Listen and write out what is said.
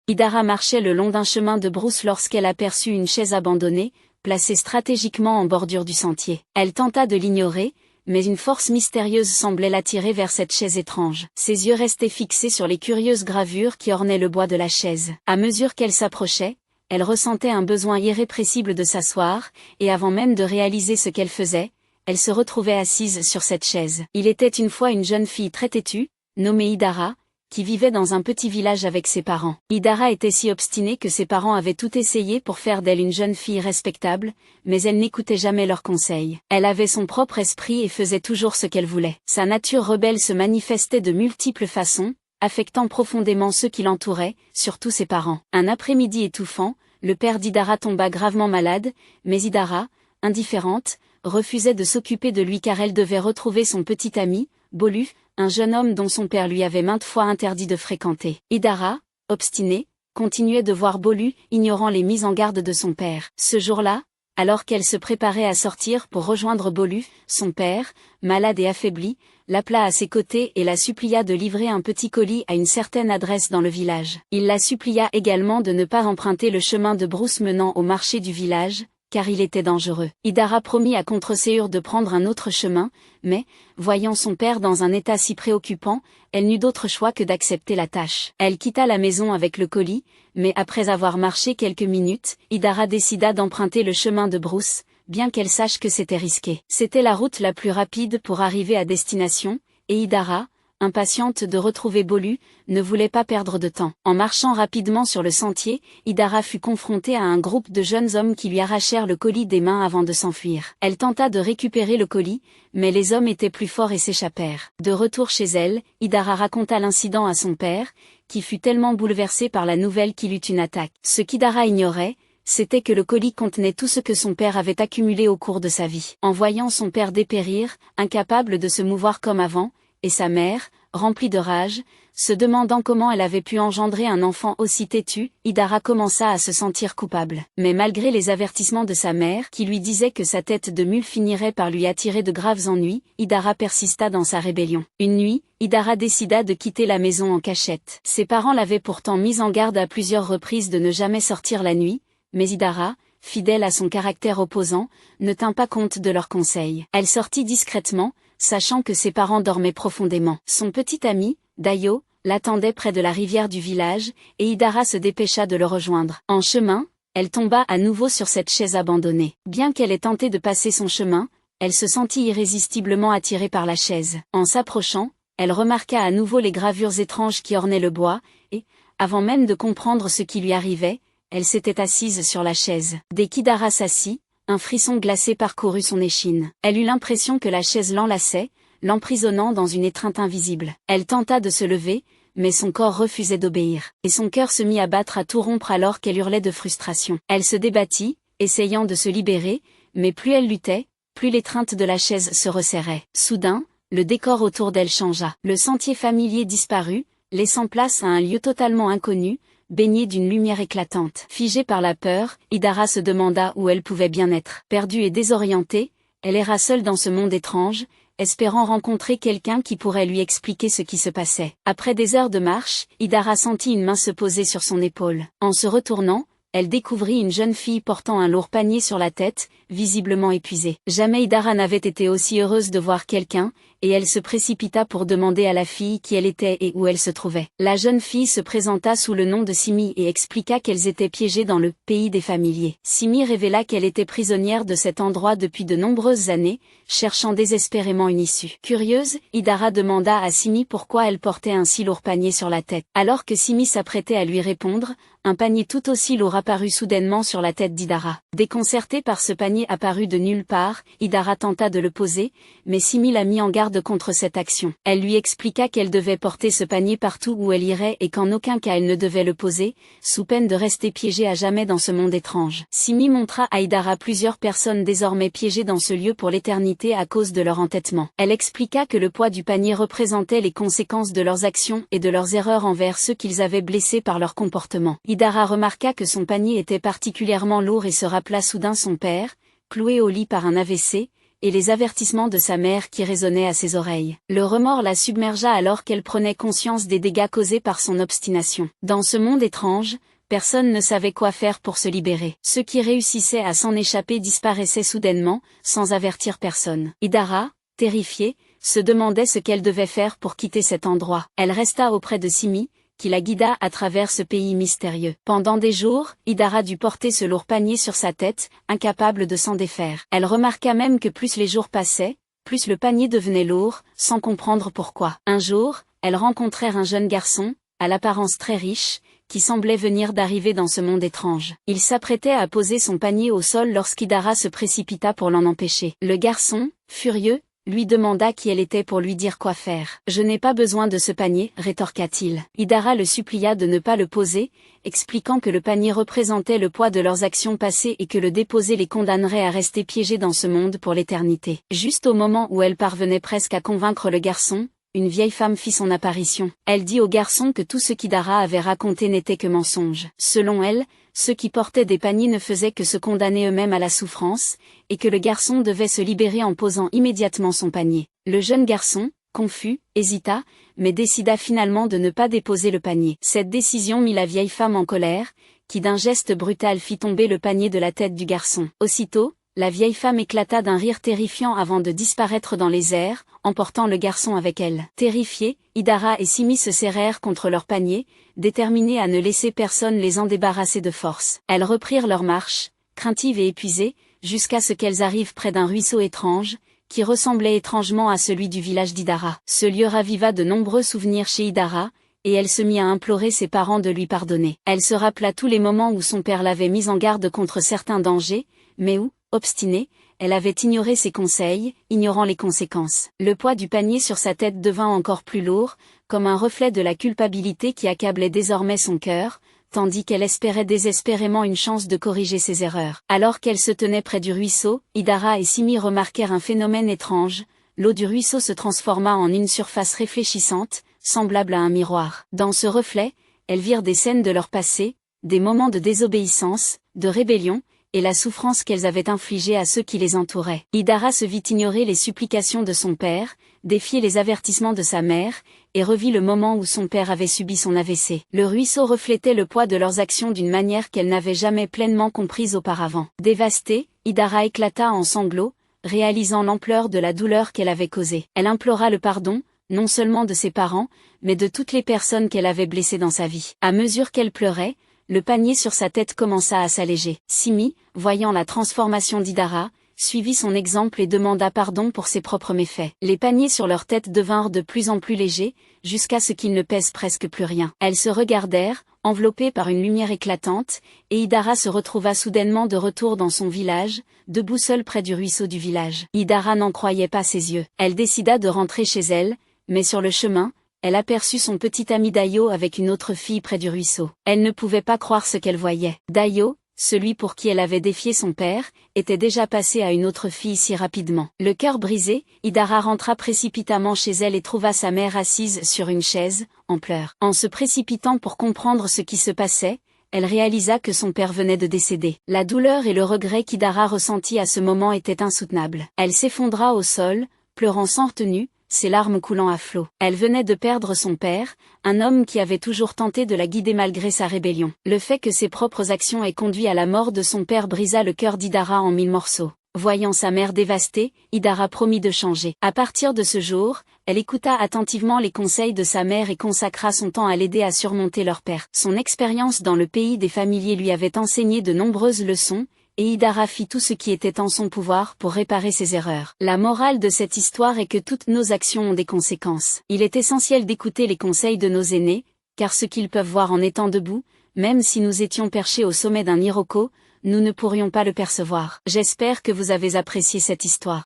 Idara marchait le long d'un chemin de brousse lorsqu'elle aperçut une chaise abandonnée, placée stratégiquement en bordure du sentier. Elle tenta de l'ignorer, mais une force mystérieuse semblait l'attirer vers cette chaise étrange. Ses yeux restaient fixés sur les curieuses gravures qui ornaient le bois de la chaise. À mesure qu'elle s'approchait, elle ressentait un besoin irrépressible de s'asseoir, et avant même de réaliser ce qu'elle faisait, elle se retrouvait assise sur cette chaise. Il était une fois une jeune fille très têtue, nommée Idara, qui vivait dans un petit village avec ses parents. Idara était si obstinée que ses parents avaient tout essayé pour faire d'elle une jeune fille respectable, mais elle n'écoutait jamais leurs conseils. Elle avait son propre esprit et faisait toujours ce qu'elle voulait. Sa nature rebelle se manifestait de multiples façons, affectant profondément ceux qui l'entouraient, surtout ses parents. Un après-midi étouffant, le père d'Idara tomba gravement malade, mais Idara, indifférente, refusait de s'occuper de lui car elle devait retrouver son petit ami, Bolu, un jeune homme dont son père lui avait maintes fois interdit de fréquenter. Idara, obstinée, continuait de voir Bolu, ignorant les mises en garde de son père. Ce jour-là, alors qu'elle se préparait à sortir pour rejoindre Bolu, son père, malade et affaibli, l'appela à ses côtés et la supplia de livrer un petit colis à une certaine adresse dans le village. Il la supplia également de ne pas emprunter le chemin de brousse menant au marché du village, car il était dangereux. Idara promit à contre-ségur de prendre un autre chemin, mais, voyant son père dans un état si préoccupant, elle n'eut d'autre choix que d'accepter la tâche. Elle quitta la maison avec le colis, mais après avoir marché quelques minutes, Idara décida d'emprunter le chemin de brousse, bien qu'elle sache que c'était risqué. C'était la route la plus rapide pour arriver à destination, et Idara, impatiente de retrouver Bolu, ne voulait pas perdre de temps. En marchant rapidement sur le sentier, Idara fut confrontée à un groupe de jeunes hommes qui lui arrachèrent le colis des mains avant de s'enfuir. Elle tenta de récupérer le colis, mais les hommes étaient plus forts et s'échappèrent. De retour chez elle, Idara raconta l'incident à son père, qui fut tellement bouleversé par la nouvelle qu'il eut une attaque. Ce qu'Idara ignorait, c'était que le colis contenait tout ce que son père avait accumulé au cours de sa vie. En voyant son père dépérir, incapable de se mouvoir comme avant, et sa mère, remplie de rage, se demandant comment elle avait pu engendrer un enfant aussi têtu, Idara commença à se sentir coupable. Mais malgré les avertissements de sa mère qui lui disait que sa tête de mule finirait par lui attirer de graves ennuis, Idara persista dans sa rébellion. Une nuit, Idara décida de quitter la maison en cachette. Ses parents l'avaient pourtant mise en garde à plusieurs reprises de ne jamais sortir la nuit, mais Idara, fidèle à son caractère opposant, ne tint pas compte de leurs conseils. Elle sortit discrètement, sachant que ses parents dormaient profondément. Son petit ami, Dayo, l'attendait près de la rivière du village, et Idara se dépêcha de le rejoindre. En chemin, elle tomba à nouveau sur cette chaise abandonnée. Bien qu'elle ait tenté de passer son chemin, elle se sentit irrésistiblement attirée par la chaise. En s'approchant, elle remarqua à nouveau les gravures étranges qui ornaient le bois, et, avant même de comprendre ce qui lui arrivait, elle s'était assise sur la chaise. Dès qu'Idara s'assit, un frisson glacé parcourut son échine. Elle eut l'impression que la chaise l'enlaçait, l'emprisonnant dans une étreinte invisible. Elle tenta de se lever, mais son corps refusait d'obéir, et son cœur se mit à battre à tout rompre alors qu'elle hurlait de frustration. Elle se débattit, essayant de se libérer, mais plus elle luttait, plus l'étreinte de la chaise se resserrait. Soudain, le décor autour d'elle changea. Le sentier familier disparut, laissant place à un lieu totalement inconnu, baigné d'une lumière éclatante. Figée par la peur, Idara se demanda où elle pouvait bien être. Perdue et désorientée, elle erra seule dans ce monde étrange, espérant rencontrer quelqu'un qui pourrait lui expliquer ce qui se passait. Après des heures de marche, Idara sentit une main se poser sur son épaule. En se retournant, elle découvrit une jeune fille portant un lourd panier sur la tête, visiblement épuisée. Jamais Idara n'avait été aussi heureuse de voir quelqu'un, et elle se précipita pour demander à la fille qui elle était et où elle se trouvait. La jeune fille se présenta sous le nom de Simi et expliqua qu'elles étaient piégées dans le pays des familiers. Simi révéla qu'elle était prisonnière de cet endroit depuis de nombreuses années, cherchant désespérément une issue. Curieuse, Idara demanda à Simi pourquoi elle portait un si lourd panier sur la tête. Alors que Simi s'apprêtait à lui répondre, un panier tout aussi lourd apparut soudainement sur la tête d'Idara. Déconcertée par ce panier apparu de nulle part, Idara tenta de le poser, mais Simi la mit en garde contre cette action. Elle lui expliqua qu'elle devait porter ce panier partout où elle irait et qu'en aucun cas elle ne devait le poser, sous peine de rester piégée à jamais dans ce monde étrange. Simi montra à Idara plusieurs personnes désormais piégées dans ce lieu pour l'éternité à cause de leur entêtement. Elle expliqua que le poids du panier représentait les conséquences de leurs actions et de leurs erreurs envers ceux qu'ils avaient blessés par leur comportement. Idara remarqua que son panier était particulièrement lourd et se rappela soudain son père, cloué au lit par un AVC, et les avertissements de sa mère qui résonnaient à ses oreilles. Le remords la submergea alors qu'elle prenait conscience des dégâts causés par son obstination. Dans ce monde étrange, personne ne savait quoi faire pour se libérer. Ceux qui réussissaient à s'en échapper disparaissaient soudainement, sans avertir personne. Idara, terrifiée, se demandait ce qu'elle devait faire pour quitter cet endroit. Elle resta auprès de Simi, qui la guida à travers ce pays mystérieux. Pendant des jours, Idara dut porter ce lourd panier sur sa tête, incapable de s'en défaire. Elle remarqua même que plus les jours passaient, plus le panier devenait lourd, sans comprendre pourquoi. Un jour, elles rencontrèrent un jeune garçon, à l'apparence très riche, qui semblait venir d'arriver dans ce monde étrange. Il s'apprêtait à poser son panier au sol lorsqu'Idara se précipita pour l'en empêcher. Le garçon, furieux, lui demanda qui elle était pour lui dire quoi faire. « Je n'ai pas besoin de ce panier, rétorqua-t-il. Idara le supplia de ne pas le poser, expliquant que le panier représentait le poids de leurs actions passées et que le déposer les condamnerait à rester piégés dans ce monde pour l'éternité. Juste au moment où elle parvenait presque à convaincre le garçon, une vieille femme fit son apparition. Elle dit au garçon que tout ce qu'Idara avait raconté n'était que mensonge. Selon elle, ceux qui portaient des paniers ne faisaient que se condamner eux-mêmes à la souffrance, et que le garçon devait se libérer en posant immédiatement son panier. Le jeune garçon, confus, hésita, mais décida finalement de ne pas déposer le panier. Cette décision mit la vieille femme en colère, qui d'un geste brutal fit tomber le panier de la tête du garçon. Aussitôt, la vieille femme éclata d'un rire terrifiant avant de disparaître dans les airs, emportant le garçon avec elle. Terrifiés, Idara et Simi se serrèrent contre leur panier, déterminés à ne laisser personne les en débarrasser de force. Elles reprirent leur marche, craintives et épuisées, jusqu'à ce qu'elles arrivent près d'un ruisseau étrange, qui ressemblait étrangement à celui du village d'Idara. Ce lieu raviva de nombreux souvenirs chez Idara, et elle se mit à implorer ses parents de lui pardonner. Elle se rappela tous les moments où son père l'avait mise en garde contre certains dangers, mais où, obstinée, elle avait ignoré ses conseils, ignorant les conséquences. Le poids du panier sur sa tête devint encore plus lourd, comme un reflet de la culpabilité qui accablait désormais son cœur, tandis qu'elle espérait désespérément une chance de corriger ses erreurs. Alors qu'elle se tenait près du ruisseau, Idara et Simi remarquèrent un phénomène étrange. L'eau du ruisseau se transforma en une surface réfléchissante, semblable à un miroir. Dans ce reflet, elles virent des scènes de leur passé, des moments de désobéissance, de rébellion, et la souffrance qu'elles avaient infligée à ceux qui les entouraient. Idara se vit ignorer les supplications de son père, défier les avertissements de sa mère, et revit le moment où son père avait subi son AVC. Le ruisseau reflétait le poids de leurs actions d'une manière qu'elle n'avait jamais pleinement comprise auparavant. Dévastée, Idara éclata en sanglots, réalisant l'ampleur de la douleur qu'elle avait causée. Elle implora le pardon, non seulement de ses parents, mais de toutes les personnes qu'elle avait blessées dans sa vie. À mesure qu'elle pleurait, le panier sur sa tête commença à s'alléger. Simi, voyant la transformation d'Idara, suivit son exemple et demanda pardon pour ses propres méfaits. Les paniers sur leur tête devinrent de plus en plus légers, jusqu'à ce qu'ils ne pèsent presque plus rien. Elles se regardèrent, enveloppées par une lumière éclatante, et Idara se retrouva soudainement de retour dans son village, debout seule près du ruisseau du village. Idara n'en croyait pas ses yeux. Elle décida de rentrer chez elle, mais sur le chemin, elle aperçut son petit ami Dayo avec une autre fille près du ruisseau. Elle ne pouvait pas croire ce qu'elle voyait. Dayo, celui pour qui elle avait défié son père, était déjà passé à une autre fille si rapidement. Le cœur brisé, Idara rentra précipitamment chez elle et trouva sa mère assise sur une chaise, en pleurs. En se précipitant pour comprendre ce qui se passait, elle réalisa que son père venait de décéder. La douleur et le regret qu'Idara ressentit à ce moment étaient insoutenables. Elle s'effondra au sol, pleurant sans retenue, ses larmes coulant à flots. Elle venait de perdre son père, un homme qui avait toujours tenté de la guider malgré sa rébellion. Le fait que ses propres actions aient conduit à la mort de son père brisa le cœur d'Idara en 1000 morceaux. Voyant sa mère dévastée, Idara promit de changer. À partir de ce jour, elle écouta attentivement les conseils de sa mère et consacra son temps à l'aider à surmonter leur perte. Son expérience dans le pays des familiers lui avait enseigné de nombreuses leçons, et Idara fit tout ce qui était en son pouvoir pour réparer ses erreurs. La morale de cette histoire est que toutes nos actions ont des conséquences. Il est essentiel d'écouter les conseils de nos aînés, car ce qu'ils peuvent voir en étant debout, même si nous étions perchés au sommet d'un iroko, nous ne pourrions pas le percevoir. J'espère que vous avez apprécié cette histoire.